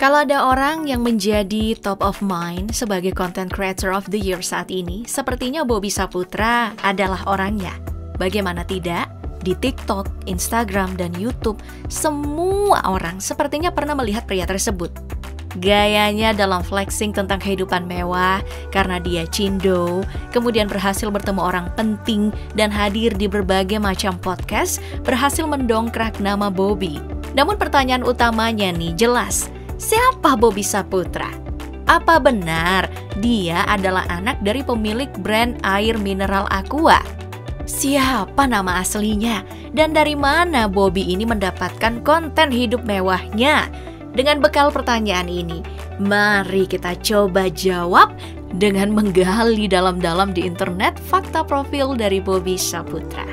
Kalau ada orang yang menjadi top of mind sebagai content creator of the year saat ini, sepertinya Bobby Saputra adalah orangnya. Bagaimana tidak? Di TikTok, Instagram, dan YouTube, semua orang sepertinya pernah melihat pria tersebut. Gayanya dalam flexing tentang kehidupan mewah karena dia cindo, kemudian berhasil bertemu orang penting dan hadir di berbagai macam podcast, berhasil mendongkrak nama Bobby. Namun pertanyaan utamanya nih jelas, siapa Bobby Saputra? Apa benar dia adalah anak dari pemilik brand air mineral Aqua? Siapa nama aslinya? Dan dari mana Bobby ini mendapatkan konten hidup mewahnya? Dengan bekal pertanyaan ini, mari kita coba jawab dengan menggali dalam-dalam di internet fakta profil dari Bobby Saputra.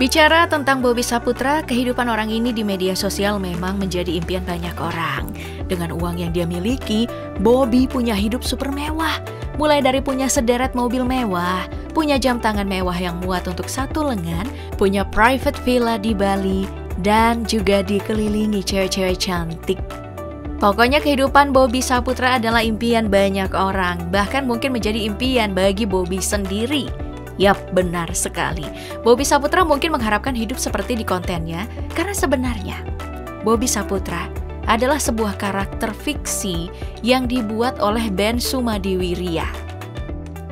Bicara tentang Bobby Saputra, kehidupan orang ini di media sosial memang menjadi impian banyak orang. Dengan uang yang dia miliki, Bobby punya hidup super mewah. Mulai dari punya sederet mobil mewah, punya jam tangan mewah yang muat untuk satu lengan, punya private villa di Bali, dan juga dikelilingi cewek-cewek cantik. Pokoknya kehidupan Bobby Saputra adalah impian banyak orang, bahkan mungkin menjadi impian bagi Bobby sendiri. Yap, benar sekali. Bobby Saputra mungkin mengharapkan hidup seperti di kontennya, karena sebenarnya Bobby Saputra adalah sebuah karakter fiksi yang dibuat oleh Ben Sumadiwirya.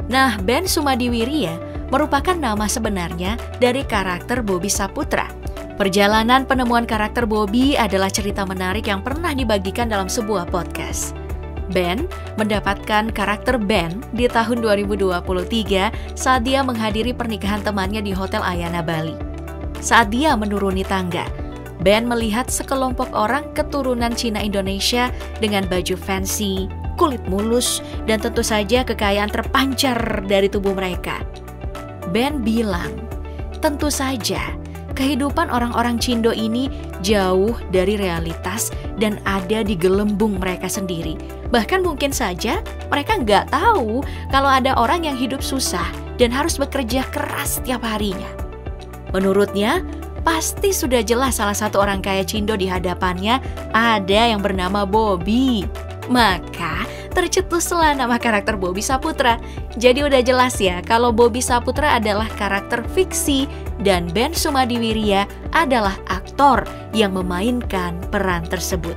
Nah, Ben Sumadiwirya merupakan nama sebenarnya dari karakter Bobby Saputra. Perjalanan penemuan karakter Bobby adalah cerita menarik yang pernah dibagikan dalam sebuah podcast. Ben mendapatkan karakter Ben di tahun 2023 saat dia menghadiri pernikahan temannya di Hotel Ayana Bali. Saat dia menuruni tangga, Ben melihat sekelompok orang keturunan Cina Indonesia dengan baju fancy, kulit mulus, dan tentu saja kekayaan terpancar dari tubuh mereka. Ben bilang, tentu saja kehidupan orang-orang Cindo ini jauh dari realitas dan ada di gelembung mereka sendiri. Bahkan mungkin saja mereka nggak tahu kalau ada orang yang hidup susah dan harus bekerja keras setiap harinya. Menurutnya, pasti sudah jelas salah satu orang kaya Cindo di hadapannya ada yang bernama Bobby. Maka tercetuslah nama karakter Bobby Saputra. Jadi udah jelas ya kalau Bobby Saputra adalah karakter fiksi dan Ben Sumadiwirya adalah aktor yang memainkan peran tersebut.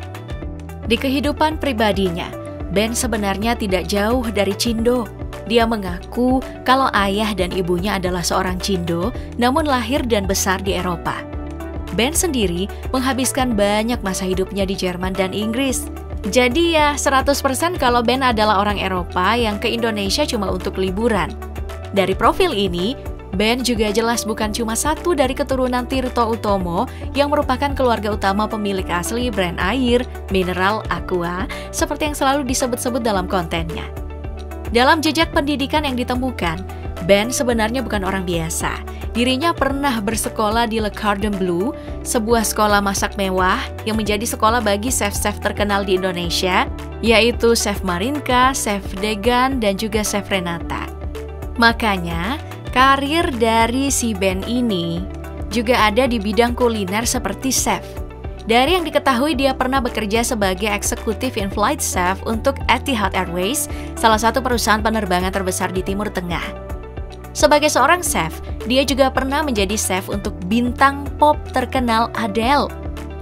Di kehidupan pribadinya, Ben sebenarnya tidak jauh dari Cindo. Dia mengaku kalau ayah dan ibunya adalah seorang Cindo, namun lahir dan besar di Eropa. Ben sendiri menghabiskan banyak masa hidupnya di Jerman dan Inggris. Jadi ya 100% kalau Ben adalah orang Eropa yang ke Indonesia cuma untuk liburan. Dari profil ini, Ben juga jelas bukan cuma satu dari keturunan Tirto Utomo yang merupakan keluarga utama pemilik asli brand air mineral Aqua seperti yang selalu disebut-sebut dalam kontennya. Dalam jejak pendidikan yang ditemukan, Ben sebenarnya bukan orang biasa. Dirinya pernah bersekolah di Le Cordon Bleu, sebuah sekolah masak mewah yang menjadi sekolah bagi chef-chef terkenal di Indonesia, yaitu Chef Marinka, Chef Degan, dan juga Chef Renata. Makanya, karir dari si Ben ini juga ada di bidang kuliner seperti chef. Dari yang diketahui dia pernah bekerja sebagai eksekutif in-flight chef untuk Etihad Airways, salah satu perusahaan penerbangan terbesar di Timur Tengah. Sebagai seorang chef, dia juga pernah menjadi chef untuk bintang pop terkenal Adele.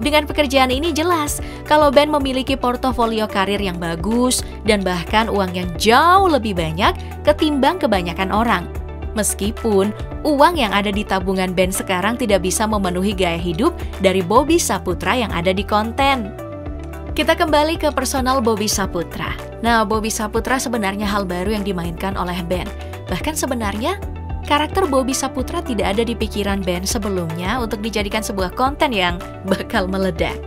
Dengan pekerjaan ini jelas kalau Ben memiliki portofolio karir yang bagus dan bahkan uang yang jauh lebih banyak ketimbang kebanyakan orang. Meskipun uang yang ada di tabungan Ben sekarang tidak bisa memenuhi gaya hidup dari Bobby Saputra yang ada di konten. Kita kembali ke personal Bobby Saputra. Nah, Bobby Saputra sebenarnya hal baru yang dimainkan oleh Ben. Bahkan sebenarnya, karakter Bobby Saputra tidak ada di pikiran Ben sebelumnya untuk dijadikan sebuah konten yang bakal meledak.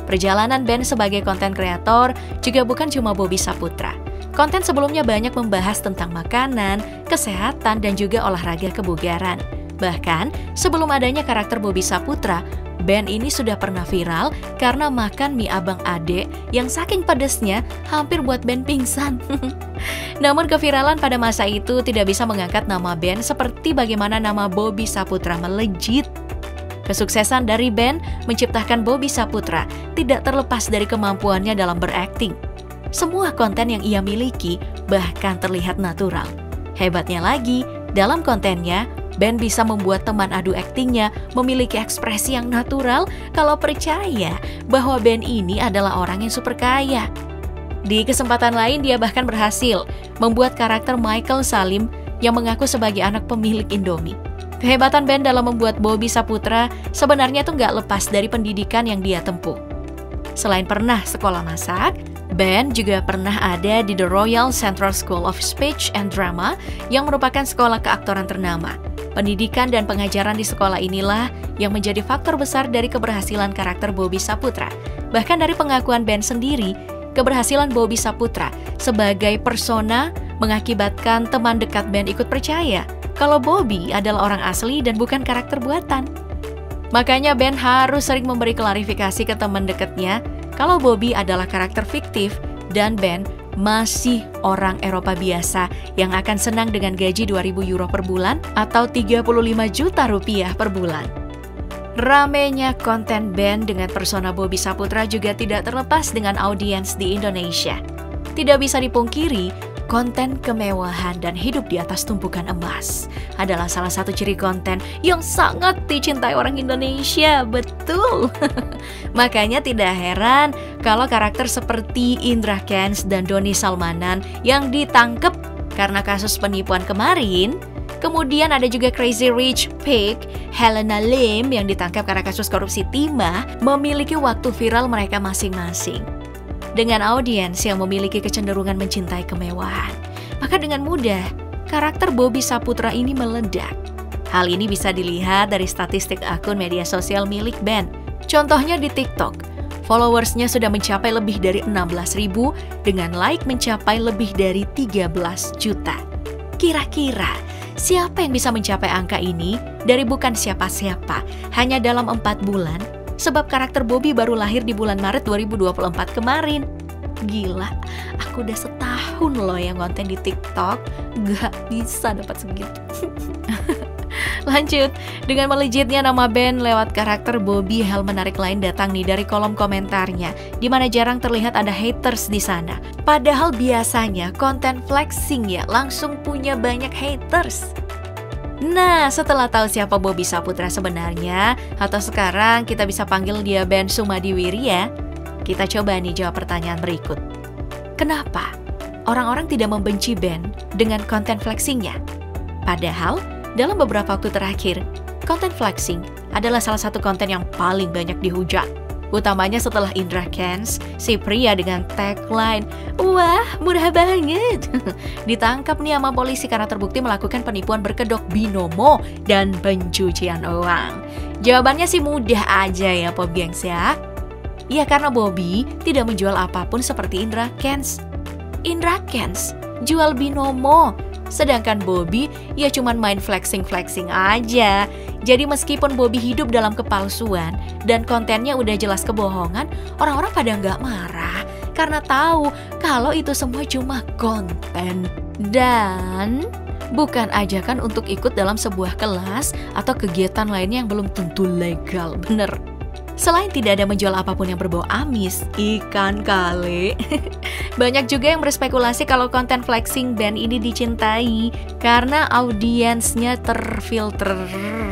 Perjalanan Ben sebagai konten kreator juga bukan cuma Bobby Saputra. Konten sebelumnya banyak membahas tentang makanan, kesehatan, dan juga olahraga kebugaran. Bahkan, sebelum adanya karakter Bobby Saputra, Ben ini sudah pernah viral karena makan mie abang Ade yang saking pedesnya hampir buat Ben pingsan. Namun keviralan pada masa itu tidak bisa mengangkat nama Ben seperti bagaimana nama Bobby Saputra melejit. Kesuksesan dari band menciptakan Bobby Saputra tidak terlepas dari kemampuannya dalam berakting. Semua konten yang ia miliki bahkan terlihat natural. Hebatnya lagi, dalam kontennya, band bisa membuat teman adu aktingnya memiliki ekspresi yang natural kalau percaya bahwa band ini adalah orang yang super kaya. Di kesempatan lain, dia bahkan berhasil membuat karakter Michael Salim yang mengaku sebagai anak pemilik Indomie. Kehebatan band dalam membuat Bobby Saputra sebenarnya tuh nggak lepas dari pendidikan yang dia tempuh. Selain pernah sekolah masak, band juga pernah ada di The Royal Central School of Speech and Drama yang merupakan sekolah keaktoran ternama. Pendidikan dan pengajaran di sekolah inilah yang menjadi faktor besar dari keberhasilan karakter Bobby Saputra. Bahkan dari pengakuan band sendiri, keberhasilan Bobby Saputra sebagai persona mengakibatkan teman dekat band ikut percaya kalau Bobby adalah orang asli dan bukan karakter buatan. Makanya band harus sering memberi klarifikasi ke teman dekatnya kalau Bobby adalah karakter fiktif dan band masih orang Eropa biasa yang akan senang dengan gaji 2.000 euro per bulan atau 35 juta rupiah per bulan. Ramenya konten band dengan persona Bobby Saputra juga tidak terlepas dengan audiens di Indonesia. Tidak bisa dipungkiri, konten kemewahan dan hidup di atas tumpukan emas adalah salah satu ciri konten yang sangat dicintai orang Indonesia, betul. Makanya tidak heran kalau karakter seperti Indra Kents dan Doni Salmanan yang ditangkap karena kasus penipuan kemarin. Kemudian ada juga Crazy Rich Pig, Helena Lim yang ditangkap karena kasus korupsi timah, memiliki waktu viral mereka masing-masing. Dengan audiens yang memiliki kecenderungan mencintai kemewahan, maka dengan mudah karakter Bobby Saputra ini meledak. Hal ini bisa dilihat dari statistik akun media sosial milik band. Contohnya di TikTok, followersnya sudah mencapai lebih dari 16.000 dengan like mencapai lebih dari 13 juta. Kira-kira siapa yang bisa mencapai angka ini dari bukan siapa-siapa hanya dalam 4 bulan? Sebab karakter Bobby baru lahir di bulan Maret 2024 kemarin. Gila, aku udah setahun loh yang konten di TikTok, gak bisa dapat segitu. Lanjut, dengan melejitnya nama band lewat karakter Bobby, hal menarik lain datang nih dari kolom komentarnya, di mana jarang terlihat ada haters di sana. Padahal biasanya konten flexing ya langsung punya banyak haters. Nah, setelah tahu siapa Bobby Saputra sebenarnya, atau sekarang kita bisa panggil dia Ben Sumadiwirya, kita coba nih jawab pertanyaan berikut. Kenapa orang-orang tidak membenci Ben dengan konten flexingnya? Padahal, dalam beberapa waktu terakhir, konten flexing adalah salah satu konten yang paling banyak dihujat. Utamanya setelah Indra Kents, si pria dengan tagline, "Wah, murah banget," ditangkap nih sama polisi karena terbukti melakukan penipuan berkedok binomo dan pencucian uang. Jawabannya sih mudah aja ya, Pop Gengs ya. Ya karena Bobby tidak menjual apapun seperti Indra Kents. Indra Kents jual binomo, sedangkan Bobby ya cuman main flexing-flexing aja. Jadi meskipun Bobby hidup dalam kepalsuan dan kontennya udah jelas kebohongan, orang-orang pada nggak marah karena tahu kalau itu semua cuma konten dan bukan ajakan untuk ikut dalam sebuah kelas atau kegiatan lainnya yang belum tentu legal, bener. Selain tidak ada menjual apapun yang berbau amis, ikan kali. Banyak juga yang berspekulasi kalau konten flexing band ini dicintai karena audiensnya terfilter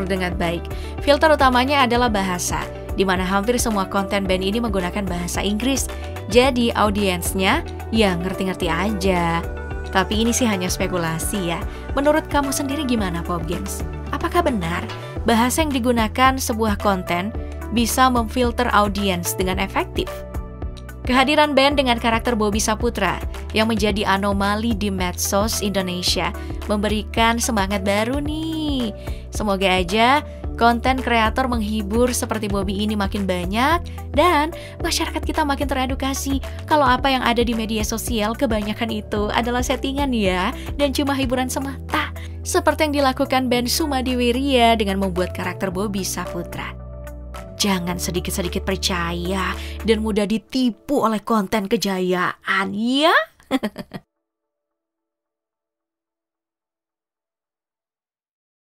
dengan baik. Filter utamanya adalah bahasa, di mana hampir semua konten band ini menggunakan bahasa Inggris. Jadi audiensnya ya ngerti-ngerti aja. Tapi ini sih hanya spekulasi ya. Menurut kamu sendiri gimana, Pop Gengs? Apakah benar bahasa yang digunakan sebuah konten bisa memfilter audiens dengan efektif? Kehadiran band dengan karakter Bobby Saputra yang menjadi anomali di medsos Indonesia memberikan semangat baru nih. Semoga aja konten kreator menghibur seperti Bobby ini makin banyak dan masyarakat kita makin teredukasi kalau apa yang ada di media sosial kebanyakan itu adalah settingan ya dan cuma hiburan semata. Seperti yang dilakukan band Sumadiwirya dengan membuat karakter Bobby Saputra. Jangan sedikit-sedikit percaya dan mudah ditipu oleh konten kejayaan, ya?